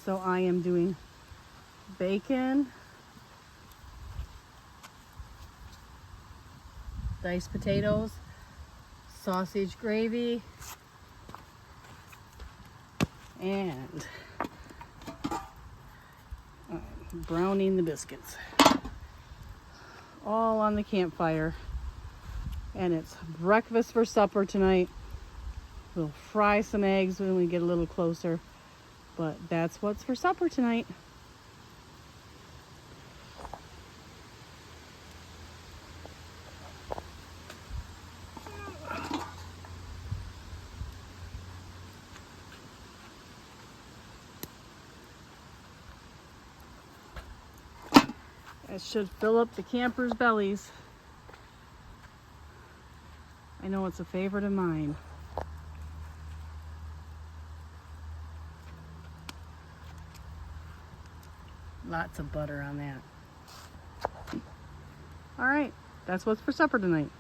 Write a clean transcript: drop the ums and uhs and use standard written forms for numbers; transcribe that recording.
So I am doing bacon, diced potatoes, sausage gravy, and browning the biscuits. All on the campfire. And it's breakfast for supper tonight. We'll fry some eggs when we get a little closer. But that's what's for supper tonight. That should fill up the campers' bellies. I know it's a favorite of mine. Lots of butter on that. All right, that's what's for supper tonight.